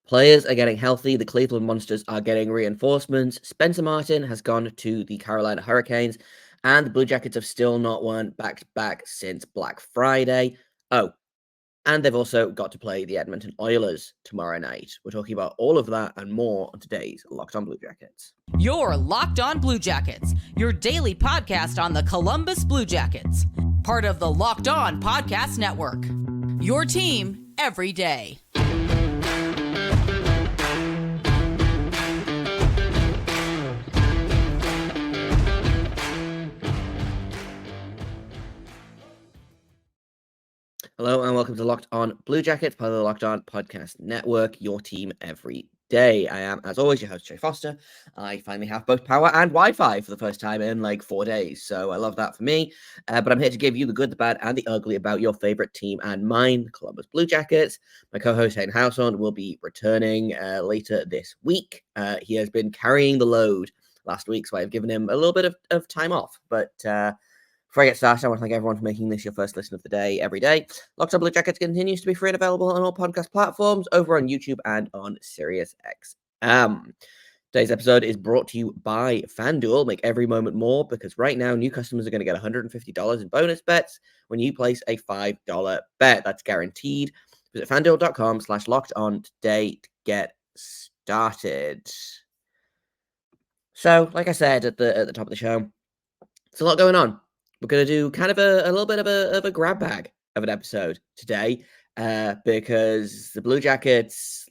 Players are getting healthy. The Cleveland Monsters are getting reinforcements. Spencer Martin has gone to the Carolina Hurricanes, and the Blue Jackets have still not won back-to-back since Black Friday. Oh, and they've also got to play the Edmonton Oilers tomorrow night. We're talking about all of that and more on today's Locked On Blue Jackets. You're Locked On Blue Jackets, your daily podcast on the Columbus Blue Jackets, part of the Locked On Podcast Network. Your team every day. Hello and welcome to Locked On Blue Jackets, part of the Locked On Podcast Network, your team every day. I am, as always, your host, Jay Foster. I finally have both power and Wi-Fi for the first time in like 4 days, so I love that for me. But I'm here to give you the good, the bad, and the ugly about your favorite team and mine, the Columbus Blue Jackets. My co-host, Hayden Household, will be returning later this week. He has been carrying the load last week, so I've given him a little bit of time off, but... Before I get started, I want to thank everyone for making this your first listen of the day every day. Locked On Blue Jackets continues to be free and available on all podcast platforms, over on YouTube and on SiriusXM. Today's episode is brought to you by FanDuel. Make every moment more, because right now new customers are going to get $150 in bonus bets when you place a $5 bet. That's guaranteed. Visit FanDuel.com/lockedon today to get started. So, like I said at the top of the show, there's a lot going on. We're going to do kind of a little bit of a grab bag of an episode today, because the Blue Jackets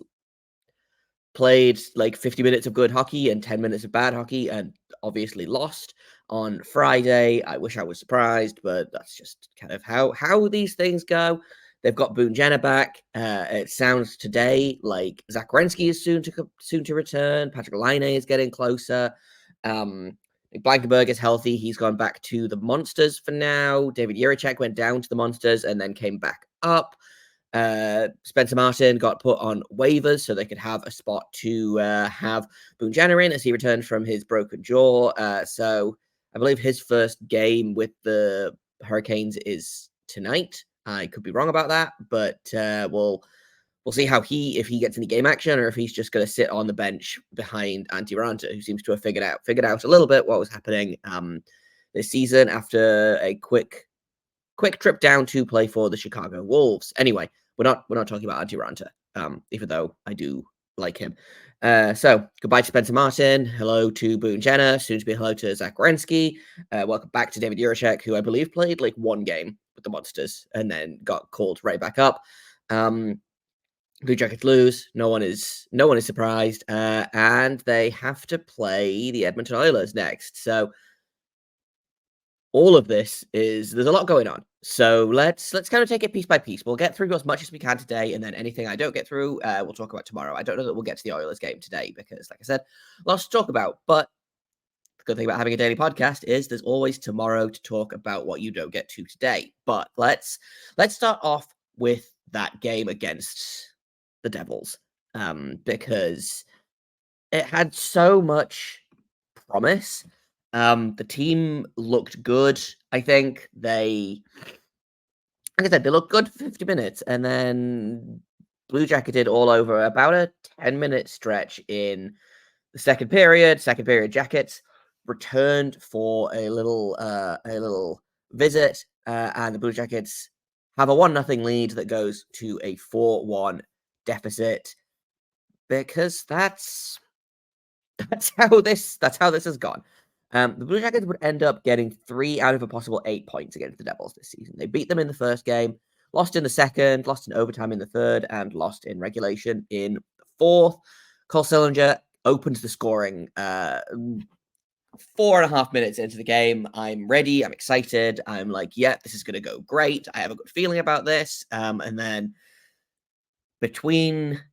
played like 50 minutes of good hockey and 10 minutes of bad hockey and obviously lost on Friday. I wish I was surprised, but that's just kind of how these things go. They've got Boone Jenner back. It sounds today like Zach Werenski is soon to return. Patrik Laine is getting closer. Nick Blankenburg is healthy. He's gone back to the Monsters for now. David Jiricek went down to the Monsters and then came back up. Spencer Martin got put on waivers so they could have a spot to have Boone Jenner in as he returned from his broken jaw. So I believe his first game with the Hurricanes is tonight. I could be wrong about that, but we'll see if he gets any game action or if he's just going to sit on the bench behind Antti Raanta, who seems to have figured out a little bit what was happening this season after a quick trip down to play for the Chicago Wolves. Anyway, we're not talking about Antti Raanta, even though I do like him. So goodbye to Spencer Martin. Hello to Boone Jenner. Soon to be hello to Zach Werenski. Welcome back to David Jiricek, who I believe played like one game with the Monsters and then got called right back up. Blue Jackets lose. No one is surprised, and they have to play the Edmonton Oilers next. So all of this there's a lot going on. So let's kind of take it piece by piece. We'll get through as much as we can today, and then anything I don't get through, we'll talk about tomorrow. I don't know that we'll get to the Oilers game today because, like I said, lots to talk about. But the good thing about having a daily podcast is there's always tomorrow to talk about what you don't get to today. But let's start off with that game against the Devils, because it had so much promise. The team looked good. I think like I said, they looked good for 50 minutes, and then Blue Jacketed all over about a 10-minute stretch in the second period. Second period, Jackets returned for a little visit, and the Blue Jackets have a 1-0 lead that goes to a 4-1 deficit, because that's how this has gone. The Blue Jackets would end up getting 3 out of a possible 8 points against the Devils this season. They beat them in the first game, lost in the second, lost in overtime in the third, and lost in regulation in the fourth. Cole Sillinger opens the scoring 4.5 minutes into the game. I'm ready. I'm excited. I'm like, yeah, this is going to go great. I have a good feeling about this. And then between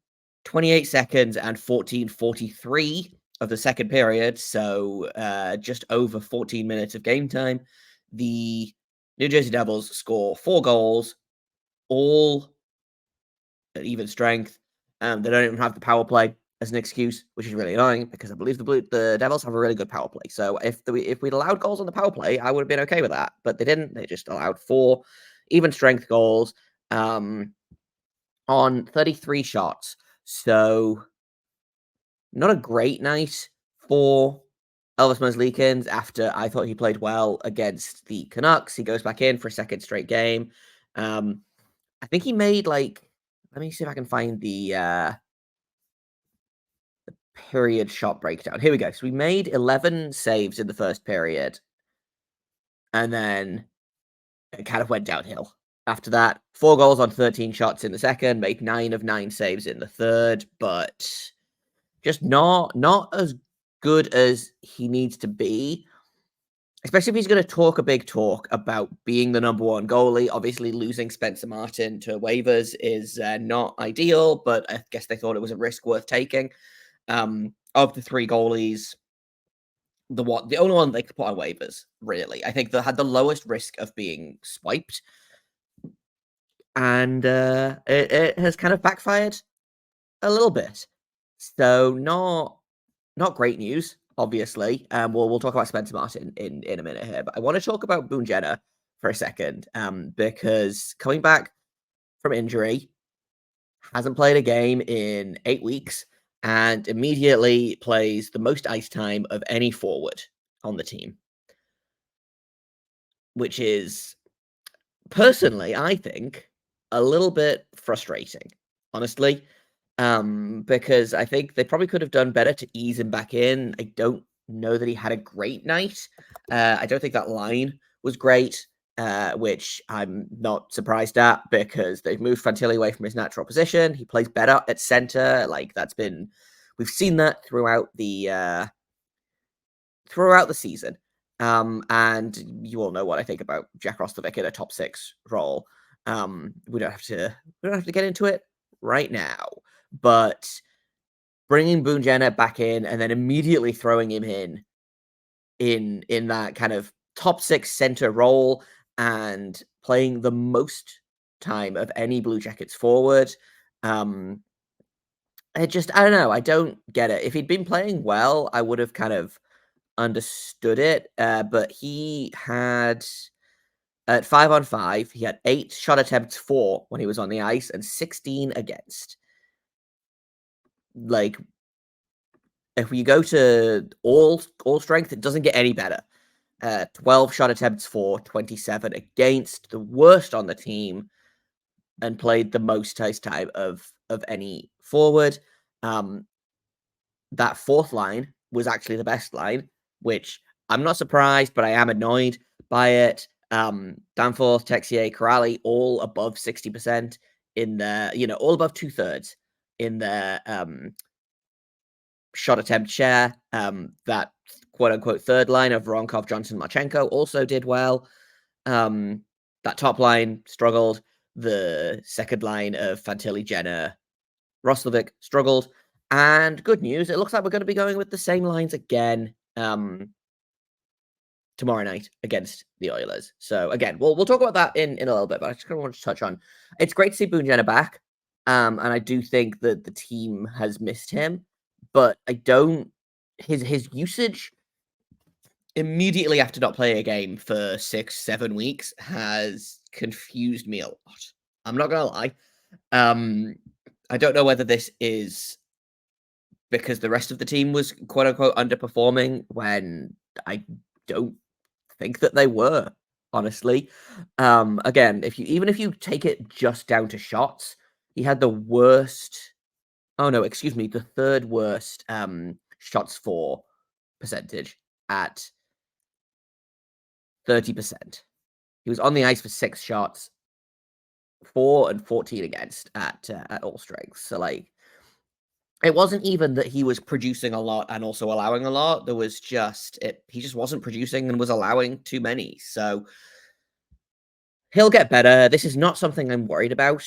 28 seconds and 14:43 of the second period, so just over 14 minutes of game time, the New Jersey Devils score 4 goals, all at even strength. They don't even have the power play as an excuse, which is really annoying because I believe the Devils have a really good power play. So if we'd allowed goals on the power play, I would have been okay with that. But they didn't. They just allowed 4 even strength goals on 33 shots. So not a great night for Elvis Merzlikins after I thought he played well against the Canucks. He goes back in for a second straight game. I think he made let me see if I can find the period shot breakdown. Here we go. So we made 11 saves in the first period. And then it kind of went downhill. After that, 4 goals on 13 shots in the second, made 9 of 9 saves in the third, but just not as good as he needs to be. Especially if he's going to talk a big talk about being the number 1 goalie. Obviously, losing Spencer Martin to waivers is not ideal, but I guess they thought it was a risk worth taking. Of the 3 goalies, the only one they could put on waivers, really. I think they had the lowest risk of being swiped. And it has kind of backfired a little bit. So not great news, obviously. We'll talk about Spencer Martin in a minute here, but I want to talk about Boone Jenner for a second, because coming back from injury, hasn't played a game in 8 weeks, and immediately plays the most ice time of any forward on the team, which is, personally, I think, a little bit frustrating, honestly. Because I think they probably could have done better to ease him back in. I don't know that he had a great night. I don't think that line was great, which I'm not surprised at because they've moved Fantilli away from his natural position. He plays better at center. We've seen that throughout the season. And you all know what I think about Jack Roslovic in a top 6 role. We don't have to get into it right now. But bringing Boone Jenner back in and then immediately throwing him in that kind of top 6 center role and playing the most time of any Blue Jackets forward. I don't know. I don't get it. If he'd been playing well, I would have kind of understood it. But he had, at 5-on-5, he had 8 shot attempts for when he was on the ice and 16 against. If we go to all strength, it doesn't get any better. 12 shot attempts for, 27 against, the worst on the team, and played the most ice time of any forward. That fourth line was actually the best line, which I'm not surprised, but I am annoyed by it. Danforth, Texier, Corrali, all above 60% in their, all above 2/3 in their shot attempt share. That quote unquote third line of Voronkov, Johnson, Marchenko also did well. That top line struggled. The second line of Fantilli, Jenner, Roslovic struggled. And good news, it looks like we're going to be going with the same lines again tomorrow night against the Oilers. So again, we'll talk about that in a little bit, but I just kind of want to touch on, it's great to see Boone Jenner back. And I do think that the team has missed him, but I don't, his usage immediately after not playing a game for 6-7 weeks has confused me a lot. I'm not going to lie. I don't know whether this is because the rest of the team was quote unquote underperforming when I don't think that they were, honestly. Again, if you take it just down to shots, he had the third worst shots for percentage at 30%. He was on the ice for 6 shots, 4 and 14 against at all strengths. So it wasn't even that he was producing a lot and also allowing a lot. There was he just wasn't producing and was allowing too many. So he'll get better. This is not something I'm worried about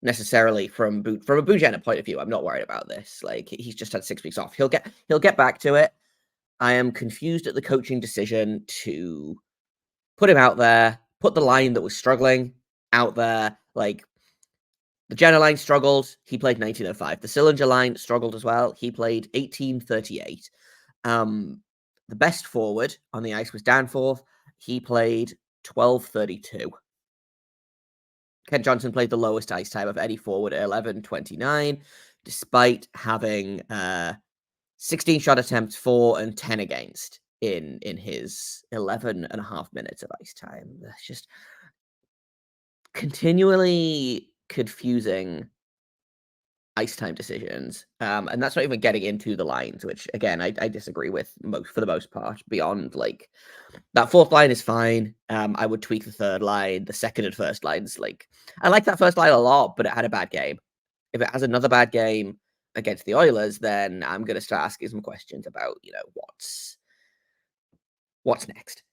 necessarily from a Boone Jenner point of view. I'm not worried about this. He's just had 6 weeks off. He'll get back to it. I am confused at the coaching decision to put him out there, put the line that was struggling out there. The Jenner line struggled. He played 19:05. The Sillinger line struggled as well. He played 18:38. The best forward on the ice was Danforth. He played 12:32. Kent Johnson played the lowest ice time of any forward at 11:29. despite having 16 shot attempts, 4 and 10 against in his 11 and a half minutes of ice time. That's just continually confusing ice time decisions. And that's not even getting into the lines, which again, I disagree with for the most part. Beyond like that fourth line is fine. I would tweak the third line. The second and first lines, like I like that first line a lot, but it had a bad game. If it has another bad game against the Oilers, then I'm gonna start asking some questions about, what's next.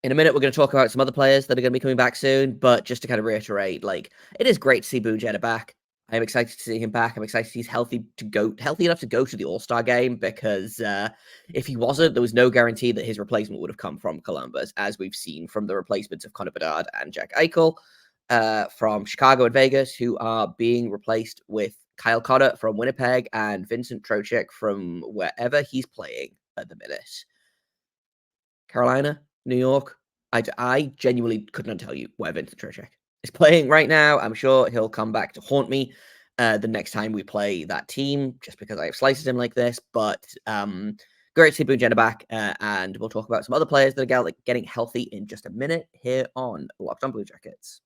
In a minute, we're going to talk about some other players that are going to be coming back soon, but just to kind of reiterate, like, it is great to see Boone Jenner back. I'm excited to see him back. I'm excited he's healthy enough to go to the All-Star game, because if he wasn't, there was no guarantee that his replacement would have come from Columbus, as we've seen from the replacements of Connor Bedard and Jack Eichel from Chicago and Vegas, who are being replaced with Kyle Cotter from Winnipeg and Vincent Trocheck from wherever he's playing at the minute. Carolina, New York. I genuinely could not tell you where Vincent Trocheck is playing right now. I'm sure he'll come back to haunt me the next time we play that team, just because I have sliced him like this. But great to see Boone Jenner back, and we'll talk about some other players that are getting healthy in just a minute here on Locked On Blue Jackets.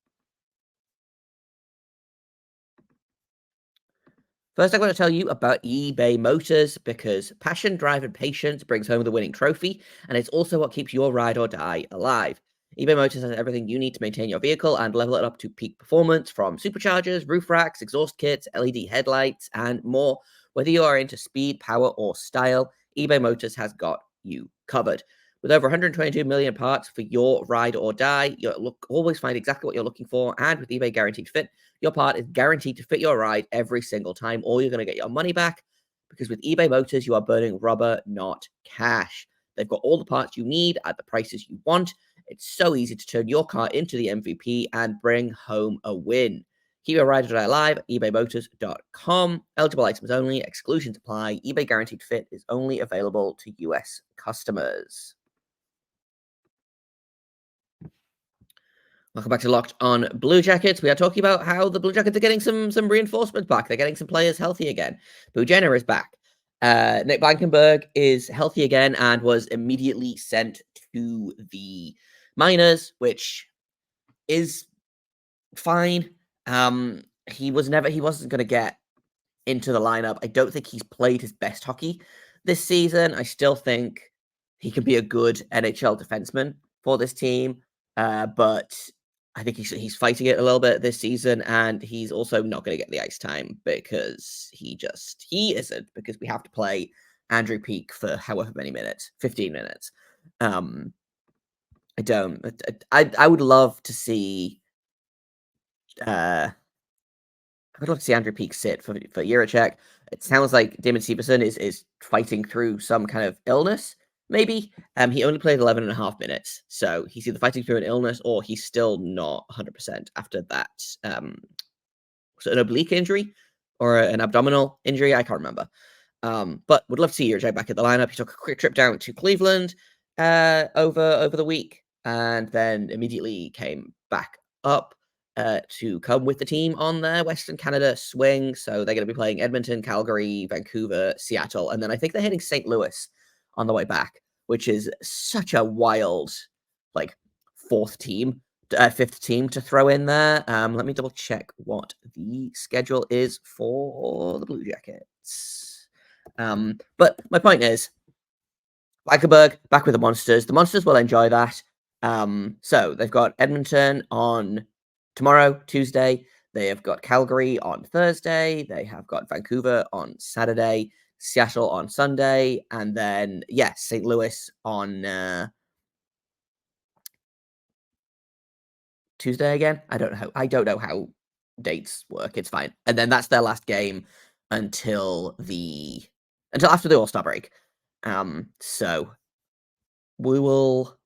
First, I'm going to tell you about eBay Motors, because passion, drive, and patience brings home the winning trophy, and it's also what keeps your ride or die alive. eBay Motors has everything you need to maintain your vehicle and level it up to peak performance, from superchargers, roof racks, exhaust kits, LED headlights, and more. Whether you are into speed, power, or style, eBay Motors has got you covered. With over 122 million parts for your ride or die, you'll always find exactly what you're looking for, and with eBay Guaranteed Fit, your part is guaranteed to fit your ride every single time, or you're going to get your money back, because with eBay Motors, you are burning rubber, not cash. They've got all the parts you need at the prices you want. It's so easy to turn your car into the MVP and bring home a win. Keep your ride or die alive at ebaymotors.com. Eligible items only. Exclusions apply. eBay Guaranteed Fit is only available to U.S. customers. Welcome back to Locked On Blue Jackets. We are talking about how the Blue Jackets are getting some reinforcements back. They're getting some players healthy again. Boone Jenner is back. Nick Blankenburg is healthy again and was immediately sent to the minors, which is fine. He wasn't going to get into the lineup. I don't think he's played his best hockey this season. I still think he could be a good NHL defenseman for this team, but I think he's fighting it a little bit this season, and he's also not going to get the ice time because he isn't, because we have to play Andrew Peeke for however many minutes, 15 minutes. I would love to see Andrew Peeke sit for Jiricek. It sounds like Damon Severson is fighting through some kind of illness. Maybe. He only played 11 and a half minutes, so he's either fighting through an illness or he's still not 100% after that. Was it an oblique injury or an abdominal injury? I can't remember. But would love to see Jiricek back at the lineup. He took a quick trip down to Cleveland over the week, and then immediately came back up to come with the team on their Western Canada swing. So they're going to be playing Edmonton, Calgary, Vancouver, Seattle, and then I think they're hitting St. Louis on the way back, which is such a wild, like, fifth team to throw in there. Let me double check what the schedule is for the Blue Jackets. But my point is, Blankenburg back with the Monsters. The Monsters will enjoy that. So they've got Edmonton on tomorrow, Tuesday. They have got Calgary on Thursday. They have got Vancouver on Saturday, Seattle on Sunday, and then, St. Louis on Tuesday again. I don't know how dates work. It's fine. And then that's their last game until after the All-Star break. So we will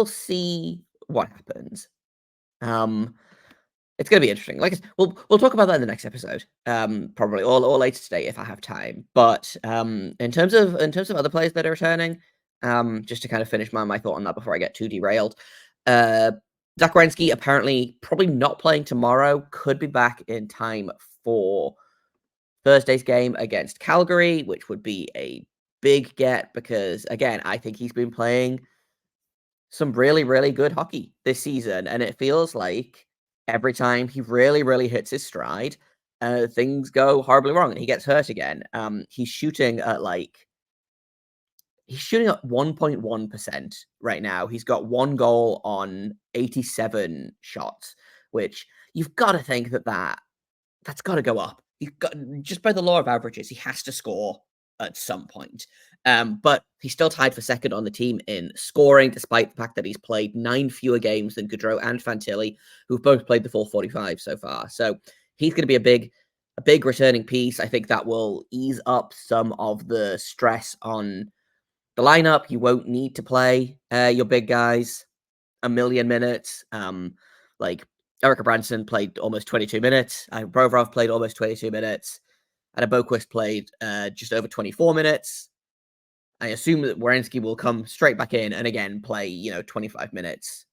see what happens. It's going to be interesting. Like, we'll talk about that in the next episode, probably, or later today if I have time. But in terms of other players that are returning, just to kind of finish my thought on that before I get too derailed, Zach Werenski apparently probably not playing tomorrow, could be back in time for Thursday's game against Calgary, which would be a big get because, again, I think he's been playing some really, really good hockey this season. And it feels like every time he really, really hits his stride, things go horribly wrong and he gets hurt again. He's shooting at 1.1% right now. He's got 1 goal on 87 shots, which you've got to think that's got to go up. You've got, just by the law of averages, he has to score at some point. But he's still tied for second on the team in scoring, despite the fact that he's played 9 fewer games than Gaudreau and Fantilli, who've both played the full 45 so far. So he's going to be a big returning piece. I think that will ease up some of the stress on the lineup. You won't need to play your big guys a million minutes. Like Erica Branson played almost 22 minutes. Provorov played almost 22 minutes. And Boquist played just over 24 minutes. I assume that Werenski will come straight back in and again play, 25 minutes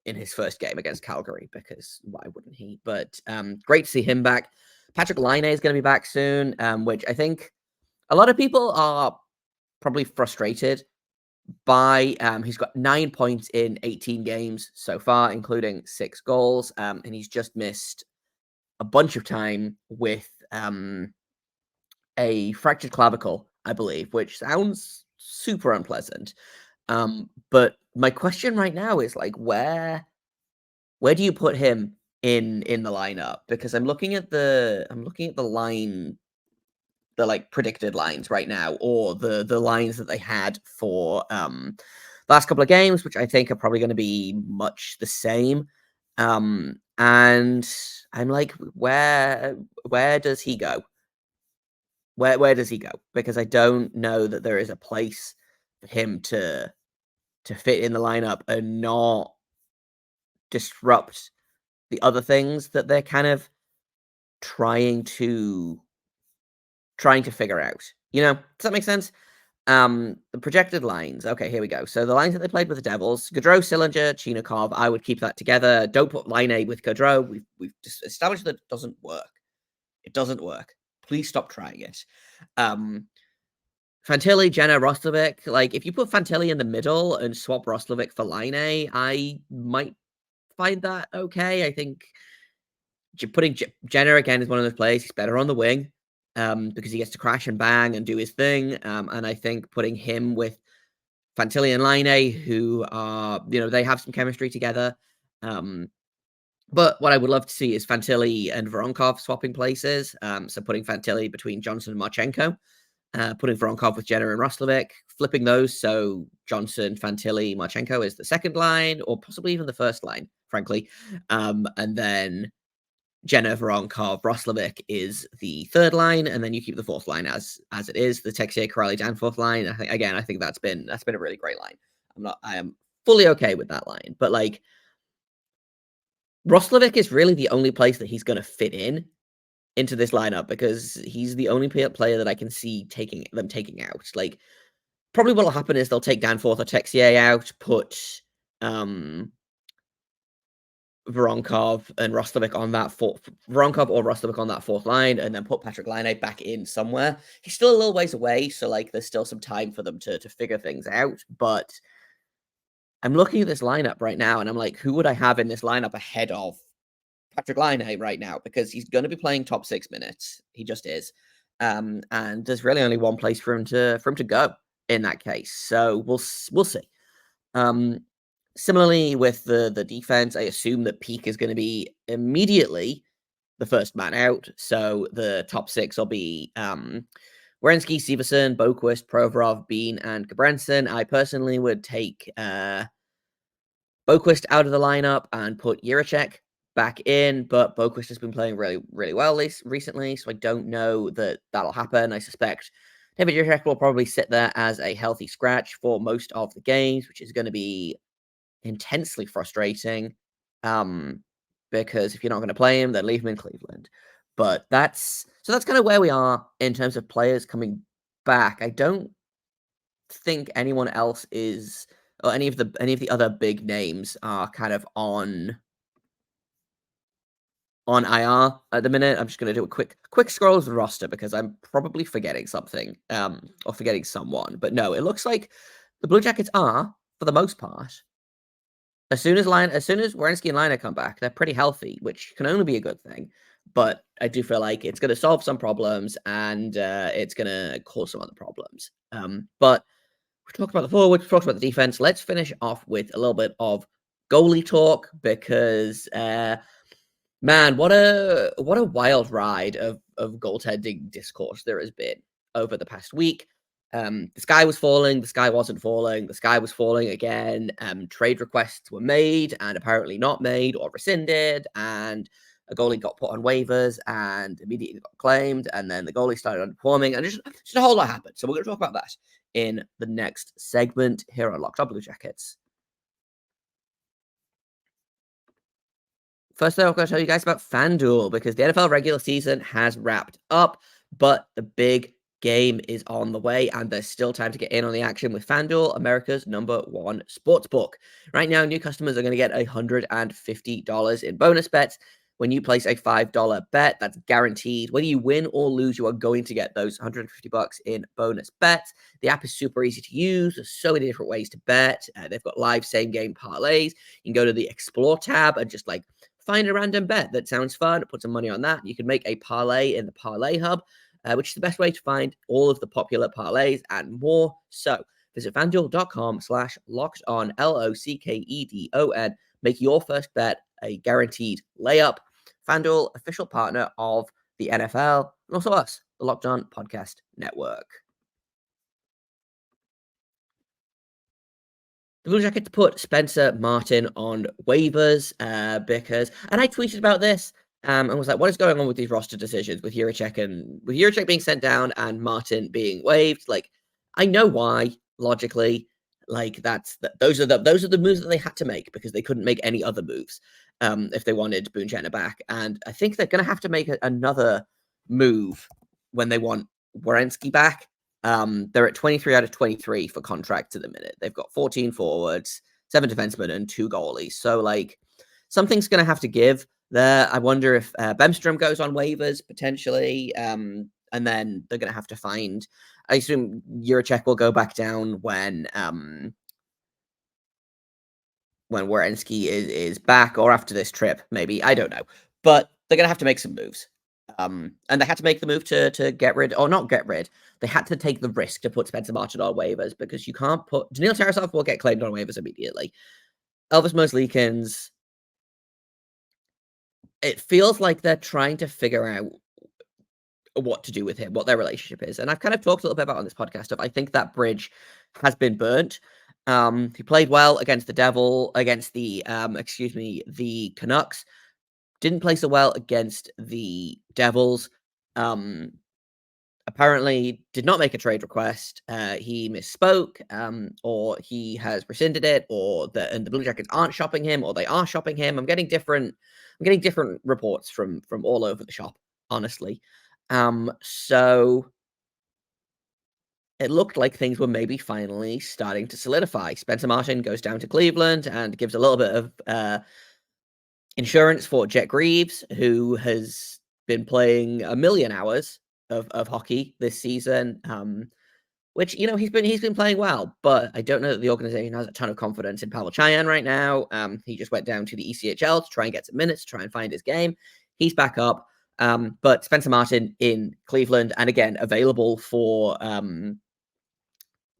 in his first game against Calgary, because why wouldn't he? But great to see him back. Patrik Laine is going to be back soon, which I think a lot of people are probably frustrated by. He's got 9 points in 18 games so far, including 6 goals, and he's just missed a bunch of time with a fractured clavicle, I believe, which sounds super unpleasant. But my question right now is where do you put him in the lineup? Because I'm looking at the line, the predicted lines right now, or the lines that they had for the last couple of games, which I think are probably going to be much the same. And I'm like, where does he go? Where does he go? Because I don't know that there is a place for him to fit in the lineup and not disrupt the other things that they're kind of trying to figure out. Does that make sense? The projected lines. Okay, here we go. So the lines that they played with the Devils: Gaudreau, Sillinger, Chinikov. I would keep that together. Don't put Laine with Gaudreau. We've just established that it doesn't work. It doesn't work. Please stop trying it. Fantilli, Jenner, Roslovic. If you put Fantilli in the middle and swap Roslovic for Laine, I might find that okay. I think putting Jenner again is one of those plays. He's better on the wing because he gets to crash and bang and do his thing. And I think putting him with Fantilli and Laine, who are, they have some chemistry together. But what I would love to see is Fantilli and Voronkov swapping places. So putting Fantilli between Johnson and Marchenko, putting Voronkov with Jenner and Roslovic, flipping those so Johnson, Fantilli, Marchenko is the second line, or possibly even the first line, frankly. And then Jenner, Voronkov, Roslovic is the third line, and then you keep the fourth line as it is, the Texier, Corrali, Danforth line. I think that's been a really great line. I am fully okay with that line, but Roslovic is really the only place that he's going to fit into this lineup, because he's the only player that I can see taking out. Probably what will happen is they'll take Danforth or Texier out, put Voronkov and Roslovic on that Voronkov or Roslovic on that fourth line, and then put Patrik Laine back in somewhere. He's still a little ways away, so there's still some time for them to figure things out. But I'm looking at this lineup right now, and I'm like, who would I have in this lineup ahead of Patrik Laine right now? Because he's going to be playing top 6 minutes. He just is. And there's really only one place for him to go in that case. So we'll see. Similarly with the defense, I assume that Peak is going to be immediately the first man out. So the top 6 will be Werenski, Severson, Boquist, Provorov, Bean, and Gabranson. I personally would take Boquist out of the lineup and put Jiricek back in, but Boquist has been playing really, really well recently, so I don't know that that'll happen. I suspect David Jiricek will probably sit there as a healthy scratch for most of the games, which is going to be intensely frustrating, because if you're not going to play him, then leave him in Cleveland. But that's kind of where we are in terms of players coming back. I don't think anyone else is or any of the other big names are kind of on IR at the minute. I'm just going to do a quick scroll of the roster because I'm probably forgetting something, or forgetting someone. But no, it looks like the Blue Jackets are, for the most part, as soon as Werenski and Laine come back, they're pretty healthy, which can only be a good thing. But I do feel like it's going to solve some problems, and it's going to cause some other problems. But we talked about the forward, we talked about the defense. Let's finish off with a little bit of goalie talk because, man, what a wild ride of goaltending discourse there has been over the past week. The sky was falling, the sky wasn't falling, the sky was falling again. Trade requests were made and apparently not made or rescinded, and a goalie got put on waivers and immediately got claimed, and then the goalie started underperforming, and just a whole lot happened. So we're going to talk about that in the next segment here on Locked On Blue Jackets. First, though, I'm going to tell you guys about FanDuel because the NFL regular season has wrapped up, but the big game is on the way, and there's still time to get in on the action with FanDuel, America's #1 sportsbook. Right now, new customers are going to get $150 in bonus bets when you place a $5 bet. That's guaranteed. Whether you win or lose, you are going to get those $150 in bonus bets. The app is super easy to use. There's so many different ways to bet. They've got live same-game parlays. You can go to the Explore tab and just find a random bet that sounds fun, put some money on that. You can make a parlay in the Parlay Hub, which is the best way to find all of the popular parlays and more. So visit fanduel.com/lockedon, LOCKEDON. Make your first bet a guaranteed layup. FanDuel, official partner of the NFL, and also us, the Locked On Podcast Network. The Blue Jackets put Spencer Martin on waivers because, and I tweeted about this and was like, what is going on with these roster decisions with Jiricek being sent down and Martin being waived? I know why logically. Those are the moves that they had to make because they couldn't make any other moves if they wanted Boone Jenner back, and I think they're going to have to make another move when they want Werenski back. They're at 23 out of 23 for contracts at the minute. They've got 14 forwards, 7 defensemen, and 2 goalies. So, something's going to have to give there. I wonder if Bemstrom goes on waivers potentially, and then they're going to have to find. I assume Jiricek will go back down when Werenski is back, or after this trip, maybe. I don't know, but they're going to have to make some moves. And they had to make the move to get rid, or not get rid. They had to take the risk to put Spencer Martin on waivers because you can't put Daniil Tarasov will get claimed on waivers immediately. Elvis Merzlikins, it feels like they're trying to figure out what to do with him, what their relationship is. And I've kind of talked a little bit about on this podcast I think that bridge has been burnt. He played well against the the Canucks. Didn't play so well against the Devils. Apparently did not make a trade request. He misspoke, or he has rescinded it, or the Blue Jackets aren't shopping him, or they are shopping him. I'm getting different reports from all over the shop, honestly. So it looked like things were maybe finally starting to solidify. Spencer Martin goes down to Cleveland and gives a little bit of insurance for Jet Greaves, who has been playing a million hours of hockey this season, which, he's been playing well, but I don't know that the organization has a ton of confidence in Pavel Chayan right now. He just went down to the ECHL to try and get some minutes, to try and find his game. He's back up, but Spencer Martin in Cleveland, and again, available for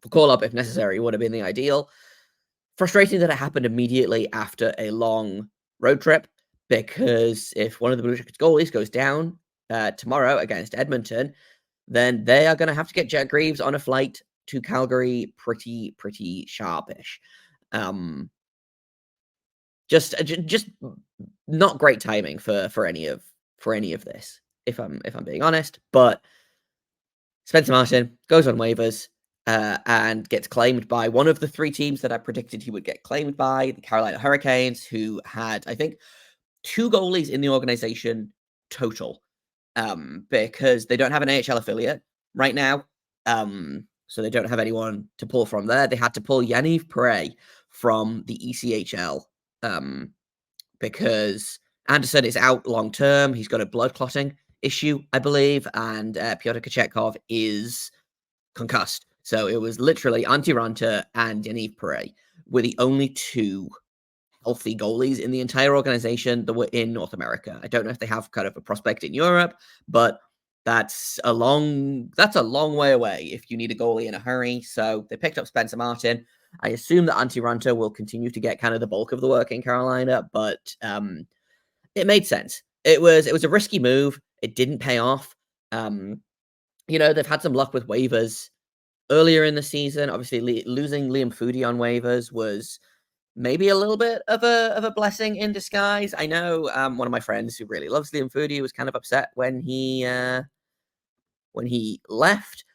call-up if necessary, would have been the ideal. Frustrating that it happened immediately after a long road trip, because if one of the Blue Jackets goalies goes down tomorrow against Edmonton, then they are going to have to get Jet Greaves on a flight to Calgary pretty sharpish. Just not great timing for any of this, if I'm being honest. But Spencer Martin goes on waivers and gets claimed by one of the 3 teams that I predicted he would get claimed by, the Carolina Hurricanes, who had, I think, 2 goalies in the organization total, because they don't have an AHL affiliate right now. so they don't have anyone to pull from there. They had to pull Yaniv Perret from the ECHL because Anderson is out long term. He's got a blood clotting issue, I believe, and Pyotr Kochetkov is concussed. So it was literally Antti Ranta and Yaniv Perret were the only two healthy goalies in the entire organization that were in North America. I don't know if they have kind of a prospect in Europe, but that's a long way away if you need a goalie in a hurry. So they picked up Spencer Martin. I assume that Antti Ranta will continue to get kind of the bulk of the work in Carolina, but it made sense. It was a risky move. It didn't pay off. They've had some luck with waivers earlier in the season. Obviously, losing Liam Foodie on waivers was maybe a little bit of a blessing in disguise. I know one of my friends who really loves Liam Foodie was kind of upset when he left,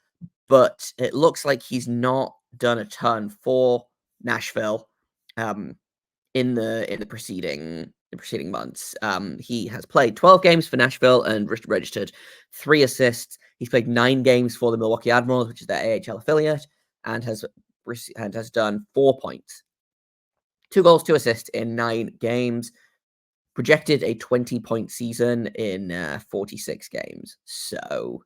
but it looks like he's not done a ton for Nashville in the preceding months. He has played 12 games for Nashville and registered 3 assists. He's played 9 games for the Milwaukee Admirals, which is their AHL affiliate, and has done 4 points. 2 goals, 2 assists in 9 games. Projected a 20-point season in 46 games. So,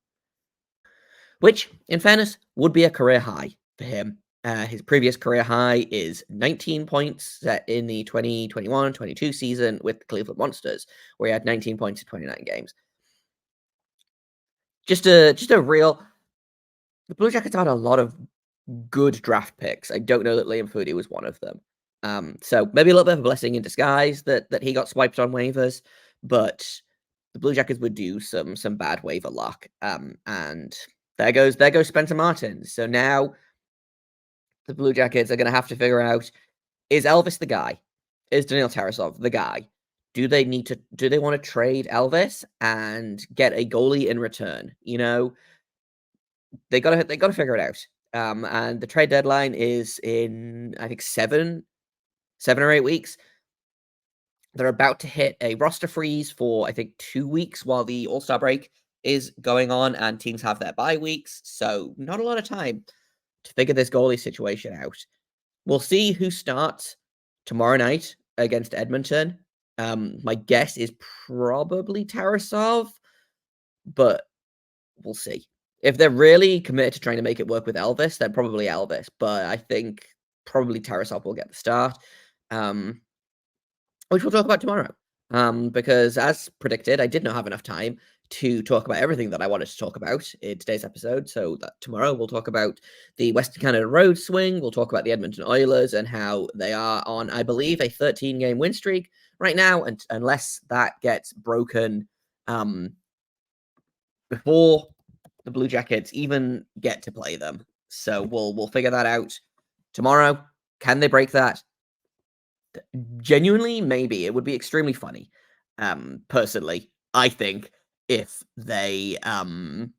which, in fairness, would be a career high for him. His previous career high is 19 points set in the 2021-22 season with the Cleveland Monsters, where he had 19 points in 29 games. The Blue Jackets had a lot of good draft picks. I don't know that Liam Foodie was one of them. So maybe a little bit of a blessing in disguise that he got swiped on waivers, but the Blue Jackets would do some bad waiver luck. And there goes Spencer Martin. So now the Blue Jackets are going to have to figure out, is Elvis the guy? Is Daniil Tarasov the guy? Do they want to trade Elvis and get a goalie in return? They got to figure it out. And the trade deadline is in, I think, 7 or 8 weeks. They're about to hit a roster freeze for, I think, 2 weeks while the All-Star break is going on and teams have their bye weeks. So not a lot of time to figure this goalie situation out. We'll see who starts tomorrow night against Edmonton. My guess is probably Tarasov, but we'll see. If they're really committed to trying to make it work with Elvis, then probably Elvis. But I think probably Tarasov will get the start, which we'll talk about tomorrow. Because as predicted, I did not have enough time to talk about everything that I wanted to talk about in today's episode. So that tomorrow we'll talk about the Western Canada road swing. We'll talk about the Edmonton Oilers and how they are on, I believe, a 13-game win streak right now. And unless that gets broken before the Blue Jackets even get to play them. So we'll figure that out tomorrow. Can they break that? Genuinely, maybe. It would be extremely funny. Personally, I think if they broke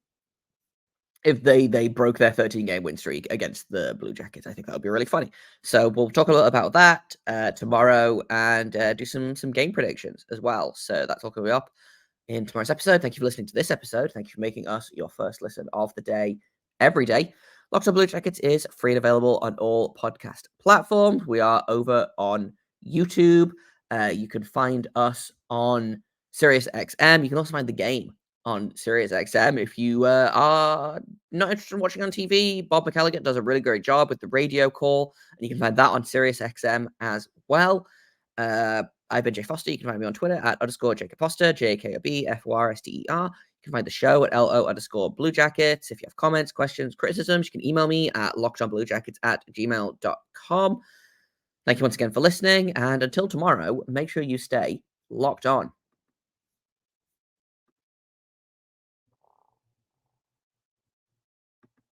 their 13-game win streak against the Blue Jackets, I think that would be really funny. So we'll talk a lot about that tomorrow and do some game predictions as well. So that's all coming up in tomorrow's episode. Thank you for listening to this episode. Thank you for making us your first listen of the day every day. Locked On Blue Jackets is free and available on all podcast platforms. We are over on YouTube. You can find us on SiriusXM. You can also find the game on SiriusXM. If you are not interested in watching on TV, Bob McElligott does a really great job with the radio call, and you can find that on SiriusXM as well. I've been Jay Foster. You can find me on Twitter at _Jacob Foster, JAKOBFORSTER. You can find the show at LO_Blue Jackets. If you have comments, questions, criticisms, you can email me at lockedonbluejackets@gmail.com. Thank you once again for listening, and until tomorrow, make sure you stay locked on.